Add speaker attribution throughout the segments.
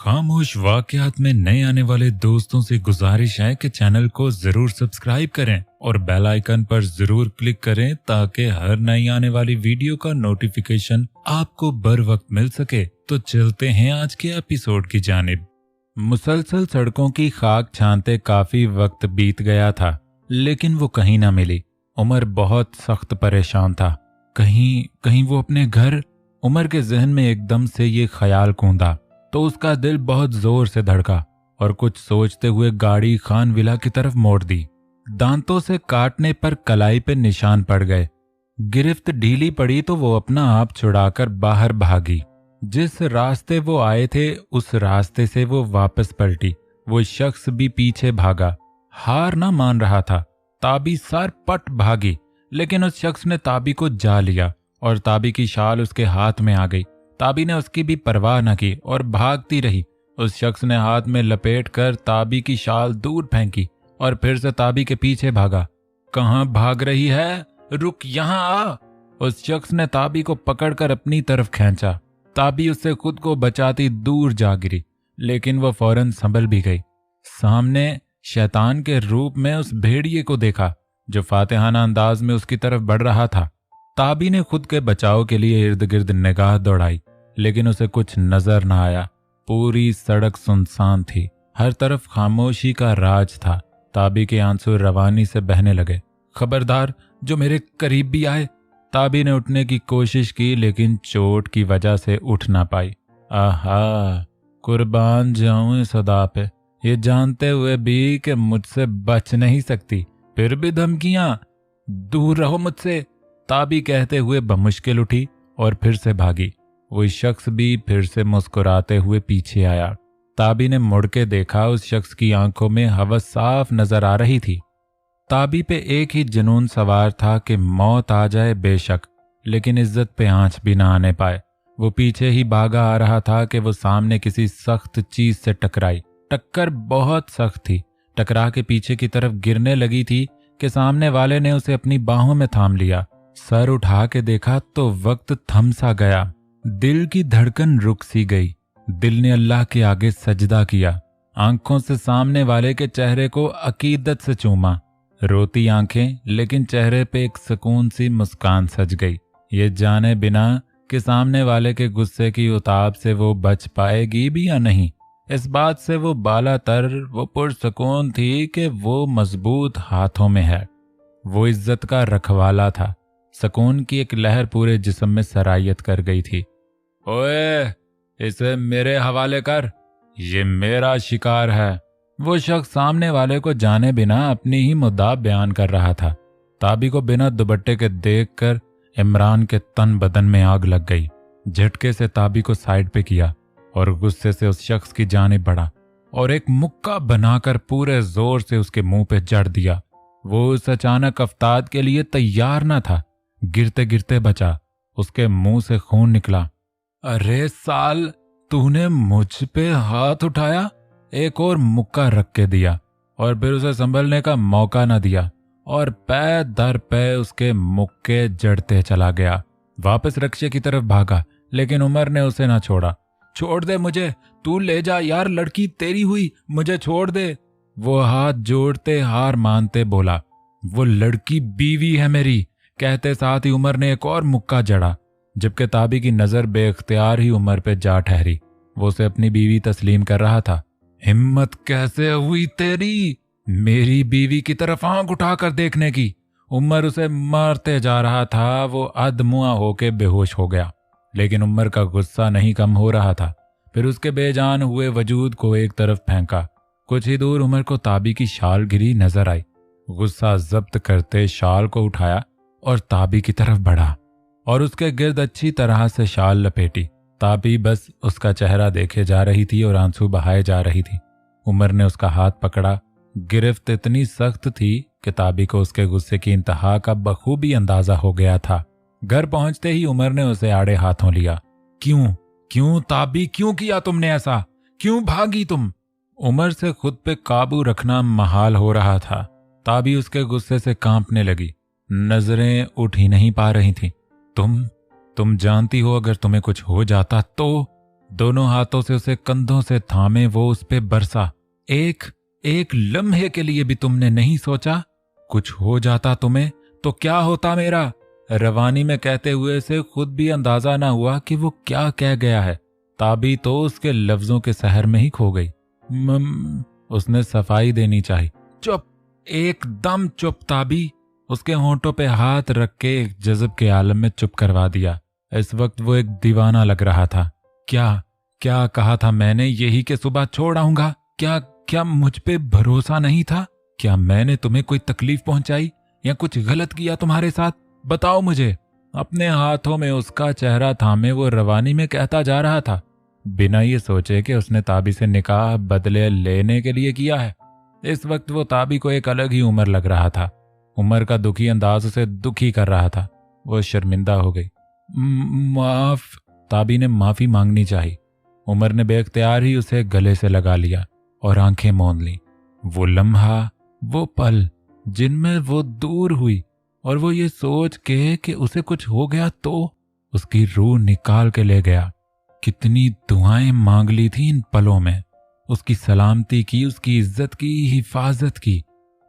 Speaker 1: खामोश वाकयात में नए आने वाले दोस्तों से गुजारिश है कि चैनल को जरूर सब्सक्राइब करें और बेल आइकन पर जरूर क्लिक करें ताकि हर नई आने वाली वीडियो का नोटिफिकेशन आपको बर वक्त मिल सके। तो चलते हैं आज के एपिसोड की जानिब। मुसलसल सड़कों की खाक छानते काफी वक्त बीत गया था, लेकिन वो कहीं ना मिली। उमर बहुत सख्त परेशान था। कहीं वो अपने घर। उमर के जहन में एकदम से ये ख्याल कूंदा तो उसका दिल बहुत जोर से धड़का और कुछ सोचते हुए गाड़ी खान विला की तरफ मोड़ दी। दांतों से काटने पर कलाई पे निशान पड़ गए। गिरफ्त ढीली पड़ी तो वो अपना आप छुड़ाकर बाहर भागी। जिस रास्ते वो आए थे उस रास्ते से वो वापस पलटी। वो शख्स भी पीछे भागा। हार ना मान रहा था। ताबी सर पट भागी, लेकिन उस शख्स ने ताबी को जा लिया और ताबी की शाल उसके हाथ में आ गई। ताबी ने उसकी भी परवाह न की और भागती रही। उस शख्स ने हाथ में लपेट कर ताबी की शाल दूर फेंकी और फिर से ताबी के पीछे भागा। कहाँ भाग रही है? रुक, यहाँ आ। उस शख्स ने ताबी को पकड़कर अपनी तरफ खींचा। ताबी उससे खुद को बचाती दूर जा गिरी, लेकिन वह फौरन संभल भी गई। सामने शैतान के रूप में उस भेड़िए को देखा जो फातिहाना अंदाज में उसकी तरफ बढ़ रहा था। ताबी ने खुद के बचाव के लिए इर्द गिर्द निगाह दौड़ाई, लेकिन उसे कुछ नजर न आया। पूरी सड़क सुनसान थी। हर तरफ खामोशी का राज था। ताबी के आंसू रवानी से बहने लगे। खबरदार, जो मेरे करीब भी आए। ताबी ने उठने की कोशिश की, लेकिन चोट की वजह से उठ ना पाई। आहा, कुर्बान जाऊं इस अदा पे, ये जानते हुए भी कि मुझसे बच नहीं सकती, फिर भी धमकियां। दूर रहो मुझसे, ताबी कहते हुए बमुश्किल उठी और फिर से भागी। वो शख्स भी फिर से मुस्कुराते हुए पीछे आया। ताबी ने मुड़ के देखा। उस शख्स की आंखों में हवस साफ नजर आ रही थी। ताबी पे एक ही जुनून सवार था कि मौत आ जाए बेशक, लेकिन इज्जत पे आंच भी ना आने पाए। वो पीछे ही भागा आ रहा था कि वो सामने किसी सख्त चीज से टकराई। टक्कर बहुत सख्त थी। टकरा के पीछे की तरफ गिरने लगी थी कि सामने वाले ने उसे अपनी बाहों में थाम लिया। सर उठा के देखा तो वक्त थम सा गया। दिल की धड़कन रुक सी गई। दिल ने अल्लाह के आगे सजदा किया। आंखों से सामने वाले के चेहरे को अकीदत से चूमा। रोती आंखें, लेकिन चेहरे पे एक सुकून सी मुस्कान सज गई, ये जाने बिना कि सामने वाले के गुस्से की उताब से वो बच पाएगी भी या नहीं। इस बात से वो बालातर, वो पुरसुकून थी कि वो मजबूत हाथों में है। वो इज्जत का रखवाला था। सुकून की एक लहर पूरे जिस्म में सरायत कर गई थी। ओए, इसे मेरे हवाले कर, ये मेरा शिकार है। वो शख्स सामने वाले को जाने बिना अपनी ही मुद्दा बयान कर रहा था। ताबी को बिना दुपट्टे के देखकर इमरान के तन बदन में आग लग गई। झटके से ताबी को साइड पे किया और गुस्से से उस शख्स की जानिब बढ़ा और एक मुक्का बनाकर पूरे जोर से उसके मुंह पे जड़ दिया। वो उस अचानक अफ्ताद के लिए तैयार न था। गिरते गिरते बचा। उसके मुंह से खून निकला। अरे साल, तूने मुझ पे हाथ उठाया। एक और मुक्का रख के दिया और फिर उसे संभलने का मौका न दिया और पै दर पै उसके मुक्के जड़ते चला गया। वापस रक्शे की तरफ भागा, लेकिन उमर ने उसे ना छोड़ा। छोड़ दे मुझे, तू ले जा यार, लड़की तेरी हुई, मुझे छोड़ दे। वो हाथ जोड़ते हार मानते बोला, वो लड़की बीवी है मेरी। कहते साथ ही उमर ने एक और मुक्का जड़ा, जबकि ताबी की नजर बेख्तियार ही उमर पे जा ठहरी। वो उसे अपनी बीवी तस्लीम कर रहा था। हिम्मत कैसे हुई तेरी मेरी बीवी की तरफ आंख उठाकर देखने की? उमर उसे मारते जा रहा था। वो अधमुआ होके बेहोश हो गया, लेकिन उमर का गुस्सा नहीं कम हो रहा था। फिर उसके बेजान हुए वजूद को एक तरफ फेंका। कुछ ही दूर उमर को ताबी की शाल गिरी नजर आई। गुस्सा जब्त करते शाल को उठाया और ताबी की तरफ बढ़ा और उसके गिर्द अच्छी तरह से शाल लपेटी। ताबी बस उसका चेहरा देखे जा रही थी और आंसू बहाए जा रही थी। उमर ने उसका हाथ पकड़ा। गिरफ्त इतनी सख्त थी कि ताबी को उसके गुस्से की इंतहा का बखूबी अंदाजा हो गया था। घर पहुंचते ही उमर ने उसे आड़े हाथों लिया। क्यों ताबी, क्यों किया तुमने ऐसा? क्यों भागी तुम? उमर से खुद पे काबू रखना महाल हो रहा था। ताबी उसके गुस्से से कांपने लगी। नजरें उठ ही नहीं पा रही थी। तुम जानती हो अगर तुम्हें कुछ हो जाता तो? दोनों हाथों से उसे कंधों से थामे वो उस पे बरसा। एक लम्हे के लिए भी तुमने नहीं सोचा कुछ हो जाता तुम्हें तो क्या होता मेरा? रवानी में कहते हुए से खुद भी अंदाजा ना हुआ कि वो क्या कह गया है। ताबी तो उसके लफ्जों के सहर में ही खो गई। उसने सफाई देनी चाहिए। चुप, एकदम चुप ताबी। उसके होंठों पे हाथ रख के एक जज़ब के आलम में चुप करवा दिया। इस वक्त वो एक दीवाना लग रहा था। क्या कहा था मैंने, यही के सुबह छोड़ आऊंगा? क्या मुझ पे भरोसा नहीं था? क्या मैंने तुम्हें कोई तकलीफ पहुंचाई या कुछ गलत किया तुम्हारे साथ? बताओ मुझे। अपने हाथों में उसका चेहरा थामे वो रवानी में कहता जा रहा था, बिना ये सोचे कि उसने ताबी से निकाह बदले लेने के लिए किया है। इस वक्त वो ताबी को एक अलग ही उमर लग रहा था। उमर का दुखी अंदाज उसे दुखी कर रहा था। वो शर्मिंदा हो गई। माफ, ताबी ने माफी मांगनी चाहिए। उमर ने बेख्तियार ही उसे गले से लगा लिया और आंखें मौन ली। वो लम्हा, वो पल जिनमें वो दूर हुई और वो ये सोच के कि उसे कुछ हो गया तो उसकी रूह निकाल के ले गया। कितनी दुआएं मांग ली थी इन पलों में, उसकी सलामती की, उसकी इज्जत की, हिफाजत की,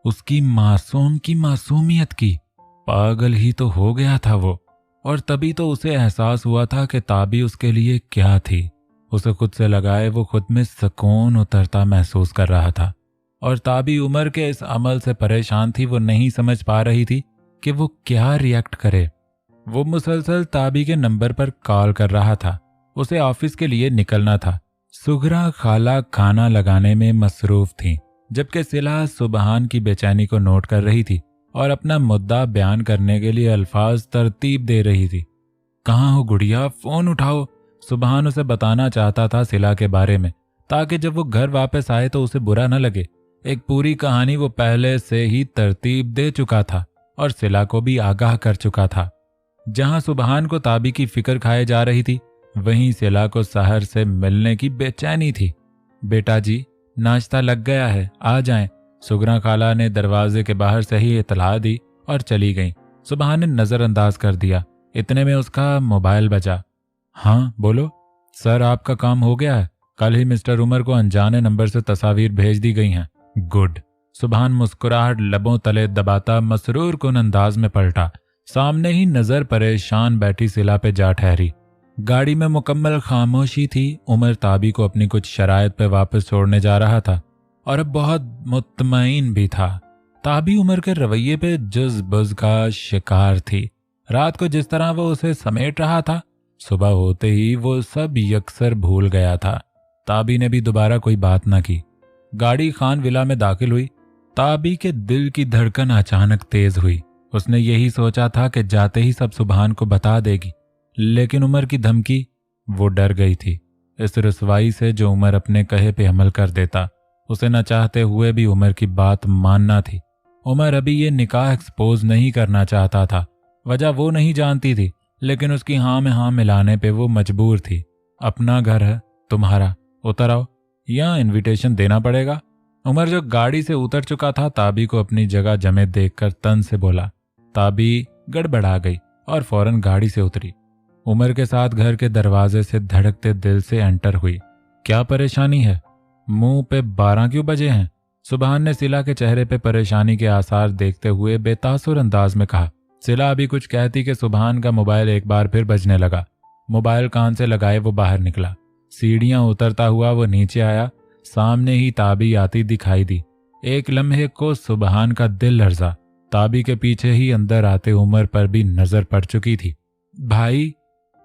Speaker 1: उसकी मासूम की मासूमियत की। पागल ही तो हो गया था वो। और तभी तो उसे एहसास हुआ था कि ताबी उसके लिए क्या थी। उसे खुद से लगाए वो खुद में सुकून उतरता महसूस कर रहा था। और ताबी उमर के इस अमल से परेशान थी। वो नहीं समझ पा रही थी कि वो क्या रिएक्ट करे। वो मुसलसल ताबी के नंबर पर कॉल कर रहा था। उसे ऑफिस के लिए निकलना था। सुगरा खाला खाना लगाने में मसरूफ थी, जबकि सिला सुबहान की बेचैनी को नोट कर रही थी और अपना मुद्दा बयान करने के लिए अल्फाज तरतीब दे रही थी। कहाँ हो गुड़िया, फोन उठाओ। सुबहान उसे बताना चाहता था सिला के बारे में, ताकि जब वो घर वापस आए तो उसे बुरा न लगे। एक पूरी कहानी वो पहले से ही तरतीब दे चुका था और सिला को भी आगाह कर चुका था। जहां सुबहान को ताबी की फिक्र खाए जा रही थी, वहीं सिला को सहर से मिलने की बेचैनी थी। बेटा जी, नाश्ता लग गया है, आ जाएं। सुगरा खाला ने दरवाजे के बाहर से ही इतला दी और चली गईं। सुबहान ने नजरअंदाज कर दिया। इतने में उसका मोबाइल बजा। हाँ बोलो। सर, आपका काम हो गया है। कल ही मिस्टर उमर को अनजाने नंबर से तस्वीर भेज दी गई हैं। गुड। सुबहान मुस्कुराहट लबों तले दबाता मसरूर कुन अंदाज में पलटा। सामने ही नजर परेशान बैठी सिला पे जा ठहरी। गाड़ी में मुकम्मल खामोशी थी। उमर ताबी को अपनी कुछ शराइत पे वापस छोड़ने जा रहा था और अब बहुत मुतमईन भी था। ताबी उमर के रवैये पे जुज बुज का शिकार थी। रात को जिस तरह वो उसे समेट रहा था, सुबह होते ही वो सब यकसर भूल गया था। ताबी ने भी दोबारा कोई बात ना की। गाड़ी खान विला में दाखिल हुई। ताबी के दिल की धड़कन अचानक तेज हुई। उसने यही सोचा था कि जाते ही सब सुबहान को बता देगी, लेकिन उमर की धमकी, वो डर गई थी इस रुसवाई से जो उमर अपने कहे पे अमल कर देता। उसे न चाहते हुए भी उमर की बात मानना थी। उमर अभी ये निकाह एक्सपोज नहीं करना चाहता था। वजह वो नहीं जानती थी, लेकिन उसकी हाँ में हाँ मिलाने पे वो मजबूर थी। अपना घर है तुम्हारा, उतर आओ या इनविटेशन देना पड़ेगा। उमर जो गाड़ी से उतर चुका था, ताबी को अपनी जगह जमे देखकर तन से बोला। ताबी गड़बड़ा गई और फौरन गाड़ी से उतरी। उमर के साथ घर के दरवाजे से धड़कते दिल से एंटर हुई। क्या परेशानी है? मुंह पे 12 क्यों बजे हैं? सुबहान ने सिला के चेहरे पे परेशानी के आसार देखते हुए बेतासुर अंदाज में कहा। सिला अभी कुछ कहती कि सुबहान का मोबाइल एक बार फिर बजने लगा। मोबाइल कान से लगाए वो बाहर निकला। सीढ़ियां उतरता हुआ वो नीचे आया। सामने ही ताबी आती दिखाई दी। एक लम्हे को सुबहान का दिल लर्जा। ताबी के पीछे ही अंदर आते उमर पर भी नजर पड़ चुकी थी। भाई,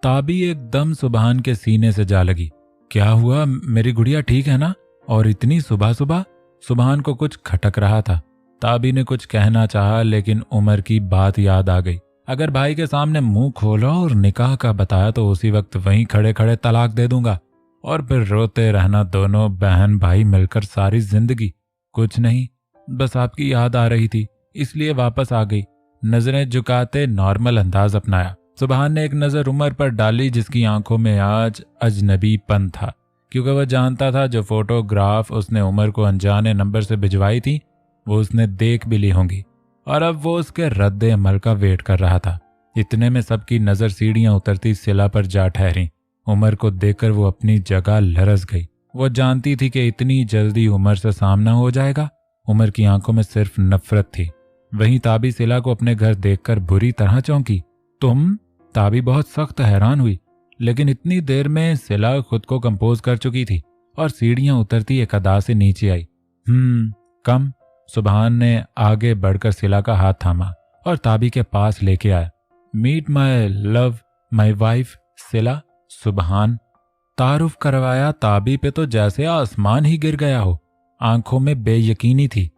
Speaker 1: ताबी एकदम सुबहान के सीने से जा लगी। क्या हुआ, मेरी गुड़िया ठीक है ना? और इतनी सुबह सुबह? सुबहान को कुछ खटक रहा था। ताबी ने कुछ कहना चाहा, लेकिन उमर की बात याद आ गई। अगर भाई के सामने मुंह खोला और निकाह का बताया तो उसी वक्त वहीं खड़े खड़े तलाक दे दूंगा और फिर रोते रहना दोनों बहन भाई मिलकर सारी जिंदगी। कुछ नहीं, बस आपकी याद आ रही थी, इसलिए वापस आ गई। नजरें झुकाते नॉर्मल अंदाज अपनाया। सुबहान ने एक नजर उमर पर डाली, जिसकी आंखों में आज अजनबीपन था, क्योंकि वह जानता था जो फोटोग्राफ उसने उमर को अनजाने नंबर से भिजवाई थी वो उसने देख भी ली होंगी और अब वो उसके रद्द अमल का वेट कर रहा था। इतने में सबकी नजर सीढ़ियां उतरती सिला पर जा ठहरी। उमर को देखकर वो अपनी जगह लरस गई। वो जानती थी कि इतनी जल्दी उमर से सामना हो जाएगा। उमर की आंखों में सिर्फ नफरत थी। वहीं ताबी सिला को अपने घर देखकर बुरी तरह चौंकी। तुम? ताबी बहुत सख्त हैरान हुई, लेकिन इतनी देर में सिला खुद को कंपोज कर चुकी थी और सीढ़ियां उतरती एक अदा से नीचे आई। कम। सुबहान ने आगे बढ़कर सिला का हाथ थामा और ताबी के पास लेके आया। Meet my love my wife Sila. Subhan तारुफ करवाया। ताबी पे तो जैसे आसमान ही गिर गया हो। आंखों में बेयकीनी थी।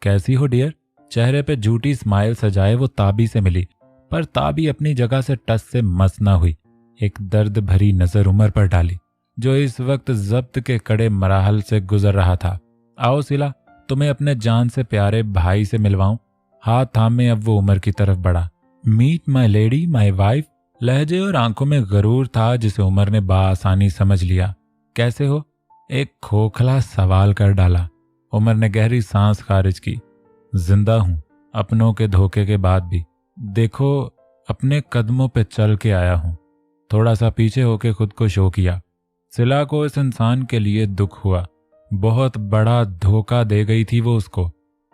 Speaker 1: कैसी हो डियर? चेहरे पे झूठी स्माइल सजाए वो ताबी से मिली, पर ताबी अपनी जगह से टस से मस न हुई। एक दर्द भरी नजर उमर पर डाली, जो इस वक्त जब्त के कड़े मराहल से गुजर रहा था। आओ सिला, तुम्हें अपने जान से प्यारे भाई से मिलवाऊं। हाथ थामे अब वो उमर की तरफ बढ़ा। Meet my lady my wife. लहजे और आंखों में गरूर था जिसे उमर ने बाआसानी समझ लिया। कैसे हो? एक खोखला सवाल कर डाला। उमर ने गहरी सांस खारिज की। जिंदा हूं, अपनों के धोखे के बाद भी। देखो, अपने कदमों पे चल के आया हूं। थोड़ा सा पीछे होके खुद को शो किया। सिला को इस इंसान के लिए दुख हुआ। बहुत बड़ा धोखा दे गई थी वो उसको।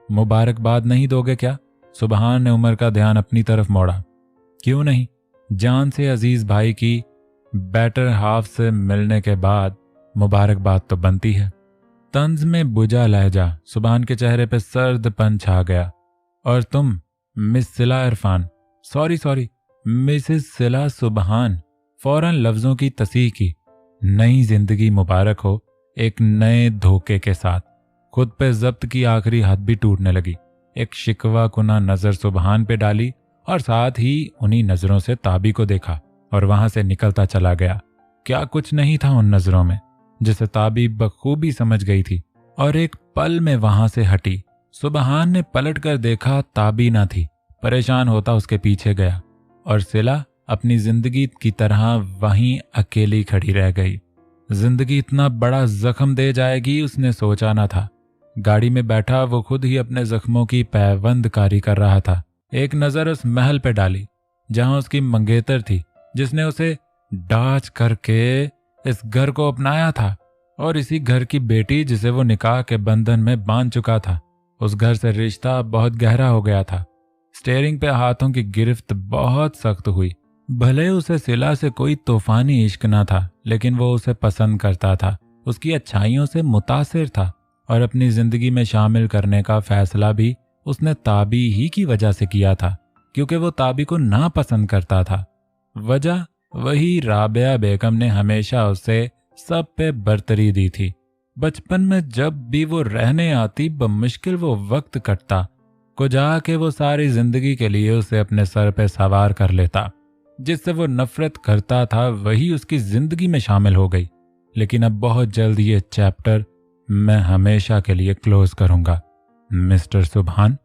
Speaker 1: मुबारकबाद नहीं दोगे क्या? सुबहान ने उमर का ध्यान अपनी तरफ मोड़ा। क्यों नहीं? जान से अजीज भाई की बेटर हाफ से मिलने के बाद मुबारकबाद तो बनती है। तंज में बुझा लहजा, सुबहान के चेहरे पे सर्दपन छा गया। और तुम मिस सिला इरफान? सॉरी मिसेस सिला सुबहान। फौरन लफ्जों की तसीह की। नई जिंदगी मुबारक हो, एक नए धोखे के साथ। खुद पे जब्त की आखिरी हद भी टूटने लगी। एक शिकवा कुना नजर सुबहान पे डाली और साथ ही उन्हीं नजरों से ताबी को देखा और वहां से निकलता चला गया। क्या कुछ नहीं था उन नजरों में, जिसे ताबी बखूबी समझ गई थी और एक पल में वहां से हटी। सुबहान ने पलट कर देखा, ताबी ना थी। परेशान होता उसके पीछे गया और सिला अपनी जिंदगी की तरह वहीं अकेली खड़ी रह गई। जिंदगी इतना बड़ा जख्म दे जाएगी उसने सोचा ना था। गाड़ी में बैठा वो खुद ही अपने जख्मों की पैबंदकारी कर रहा था। एक नजर उस महल पे डाली जहां उसकी मंगेतर थी, जिसने उसे डाच करके इस घर को अपनाया था, और इसी घर की बेटी जिसे वो निकाह के बंधन में बांध चुका था। उस घर से रिश्ता बहुत गहरा हो गया था। स्टीयरिंग पे हाथों की गिरफ्त बहुत सख्त हुई। भले उसे सिला से कोई तूफानी इश्क ना था, लेकिन वो उसे पसंद करता था, उसकी अच्छाइयों से मुतासिर था और अपनी जिंदगी में शामिल करने का फैसला भी उसने ताबी ही की वजह से किया था, क्योंकि वो ताबी को नापसंद करता था। वजह वही राबिया बेगम ने हमेशा उसे सब पे बरतरी दी थी। बचपन में जब भी वो रहने आती बमुश्किल वो वक्त कटता को जाके वो सारी जिंदगी के लिए उसे अपने सर पे सवार कर लेता। जिससे वो नफरत करता था वही उसकी जिंदगी में शामिल हो गई। लेकिन अब बहुत जल्द ये चैप्टर मैं हमेशा के लिए क्लोज करूंगा। मिस्टर सुबहान,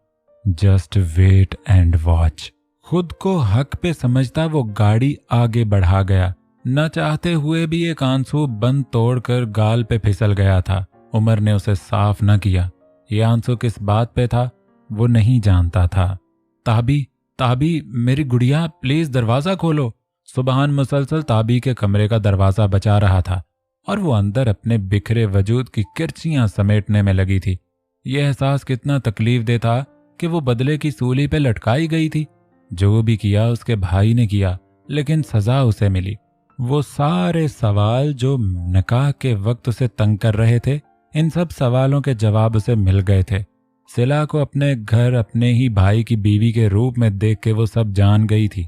Speaker 1: जस्ट वेट एंड वॉच। खुद को हक पे समझता वो गाड़ी आगे बढ़ा गया। न चाहते हुए भी एक आंसू बंद तोड़कर गाल पे फिसल गया था। उमर ने उसे साफ न किया। ये आंसू किस बात पे था वो नहीं जानता था। ताबी मेरी गुड़िया, प्लीज दरवाजा खोलो। सुबहान मुसलसल ताबी के कमरे का दरवाजा बचा रहा था और वो अंदर अपने बिखरे वजूद की किरचियां समेटने में लगी थी। यह एहसास कितना तकलीफ दे था कि वो बदले की सूली पे लटकाई गई थी। जो भी किया उसके भाई ने किया, लेकिन सजा उसे मिली। वो सारे सवाल जो निकाह के वक्त उसे तंग कर रहे थे, इन सब सवालों के जवाब उसे मिल गए थे। सिला को अपने घर अपने ही भाई की बीवी के रूप में देख के वो सब जान गई थी।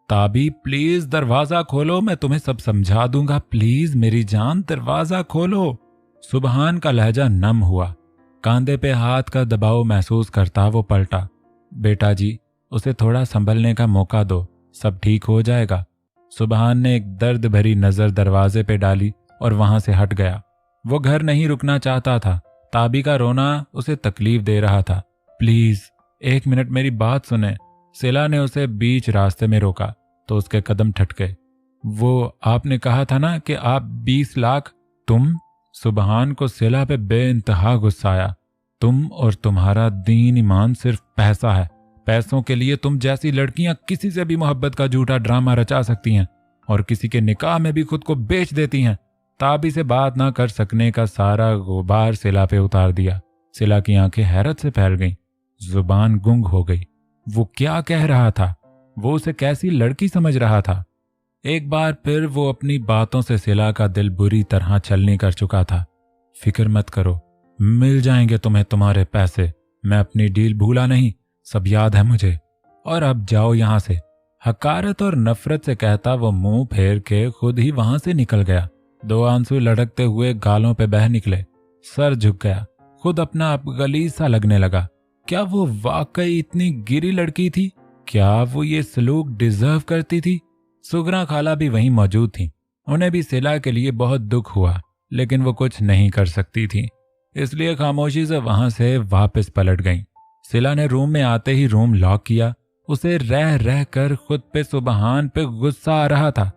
Speaker 1: ताबी, प्लीज दरवाजा खोलो, मैं तुम्हें सब समझा दूंगा। प्लीज मेरी जान, दरवाजा खोलो। सुबहान का लहजा नम हुआ। कांधे पे हाथ का दबाव महसूस करता वो पलटा। बेटा जी, उसे थोड़ा संभलने का मौका दो, सब ठीक हो जाएगा। सुबहान ने एक दर्द भरी नजर दरवाजे पे डाली और वहां से हट गया। वो घर नहीं रुकना चाहता था। ताबी का रोना उसे तकलीफ दे रहा था। प्लीज 1 मिनट मेरी बात सुने। सिला ने उसे बीच रास्ते में रोका तो उसके कदम ठटके। वो आपने कहा था ना कि आप 20 लाख। तुम? सुबहान को सिला पे बेइंतहा गुस्सा आया। तुम और तुम्हारा दीन ईमान सिर्फ पैसा है। पैसों के लिए तुम जैसी लड़कियां किसी से भी मोहब्बत का झूठा ड्रामा रचा सकती हैं। और किसी के निकाह में भी खुद को बेच देती हैं। ताबी से बात ना कर सकने का सारा गुबार सिला पे उतार दिया। सिला की आंखें हैरत से फैल गईं, जुबान गुंग हो गई। वो क्या कह रहा था? वो उसे कैसी लड़की समझ रहा था? एक बार फिर वो अपनी बातों से सिला का दिल बुरी तरह छलनी कर चुका था। फिक्र मत करो, मिल जाएंगे तुम्हें तुम्हारे पैसे। मैं अपनी डील भूला नहीं, सब याद है मुझे। और अब जाओ यहां से। हकारत और नफरत से कहता वो मुंह फेर के खुद ही वहां से निकल गया। 2 आंसू लड़कते हुए गालों पे बह निकले। सर झुक गया, खुद अपना आप गलीज सा लगने लगा। क्या वो वाकई इतनी गिरी लड़की थी? क्या वो ये सलूक डिजर्व करती थी? सुगरा खाला भी वहीं मौजूद थी। उन्हें भी सिला के लिए बहुत दुख हुआ, लेकिन वो कुछ नहीं कर सकती थी, इसलिए खामोशी से वहां से वापस पलट गईं। सिला ने रूम में आते ही रूम लॉक किया। उसे रह रह कर खुद पे सुबहान पे गुस्सा आ रहा था।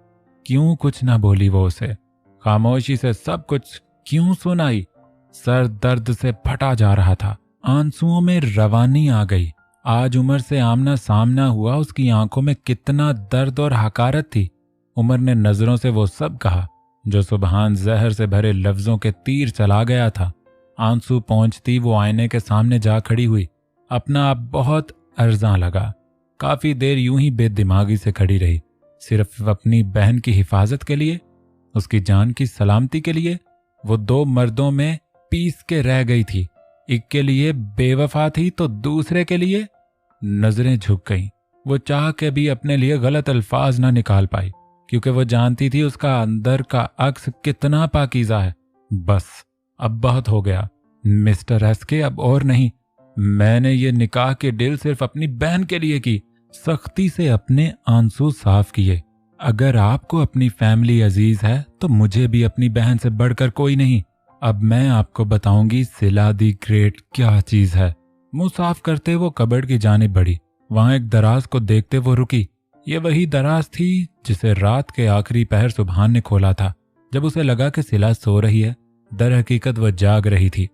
Speaker 1: क्यों कुछ ना बोली वो उसे? खामोशी से सब कुछ क्यों सुनाई? सर दर्द से फटा जा रहा था, आंसुओं में रवानी आ गई। आज उमर से आमना सामना हुआ, उसकी आंखों में कितना दर्द और हकारत थी। उमर ने नजरों से वो सब कहा जो सुबहान जहर से भरे लफ्जों के तीर चला गया था। आंसू पहुंचती वो आईने के सामने जा खड़ी हुई। अपना आप बहुत अर्जा लगा। काफी देर यूं ही बेदिमागी से खड़ी रही, सिर्फ अपनी बहन की हिफाजत के लिए, उसकी जान की सलामती के लिए। वो 2 मर्दों में पीस के रह गई थी। एक के लिए बेवफा थी तो दूसरे के लिए। नजरें झुक गईं। वो चाह के भी अपने लिए गलत अल्फाज ना निकाल पाई, क्योंकि वो जानती थी उसका अंदर का अक्स कितना पाकीज़ा है। बस अब बहुत हो गया मिस्टर एसके, अब और नहीं। मैंने ये निकाह के डील सिर्फ अपनी बहन के लिए की। सख्ती से अपने आंसू साफ किए। अगर आपको अपनी फैमिली अजीज है तो मुझे भी अपनी बहन से बढ़कर कोई नहीं। अब मैं आपको बताऊंगी सिला दी ग्रेट क्या चीज है। मुंह साफ करते वो कबर्ड की जानिब बढ़ी। वहां एक दराज को देखते वो रुकी। ये वही दराज थी जिसे रात के आखिरी पहर सुबहान ने खोला था, जब उसे लगा कि सिला सो रही है। दर हकीकत वह जाग रही थी।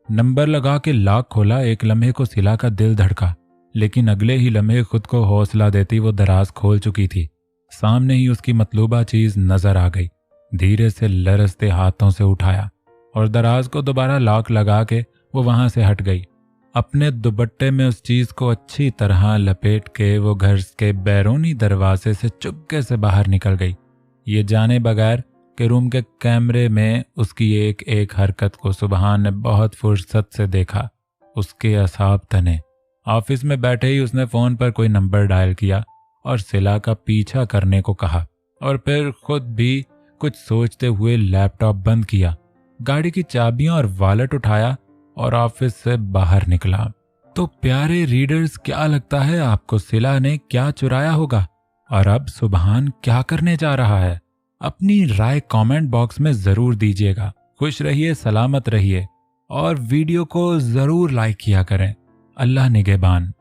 Speaker 1: नंबर लगा के लॉक खोला। एक लम्हे को सिला का दिल धड़का, लेकिन अगले ही लम्हे खुद को हौसला देती वो दराज खोल चुकी थी। सामने ही उसकी मतलूबा चीज नजर आ गई। धीरे से लरसते हाथों से उठाया और दराज को दोबारा लॉक लगा के वो वहां से हट गई। अपने दुपट्टे में उस चीज को अच्छी तरह लपेट के वो घर के बैरूनी दरवाजे से चुपके से बाहर निकल गई, ये जाने बगैर कि रूम के कैमरे में उसकी एक एक हरकत को सुबहान ने बहुत फुर्सत से देखा। उसके असाब तने। ऑफिस में बैठे ही उसने फोन पर कोई नंबर डायल किया और सिला का पीछा करने को कहा, और फिर खुद भी कुछ सोचते हुए लैपटॉप बंद किया, गाड़ी की चाबियां और वॉलेट उठाया और ऑफिस से बाहर निकला। तो प्यारे रीडर्स, क्या लगता है आपको सिला ने क्या चुराया होगा और अब सुबहान क्या करने जा रहा है? अपनी राय कमेंट बॉक्स में जरूर दीजिएगा। खुश रहिए, सलामत रहिए और वीडियो को जरूर लाइक किया करें। अल्लाह निगहबान।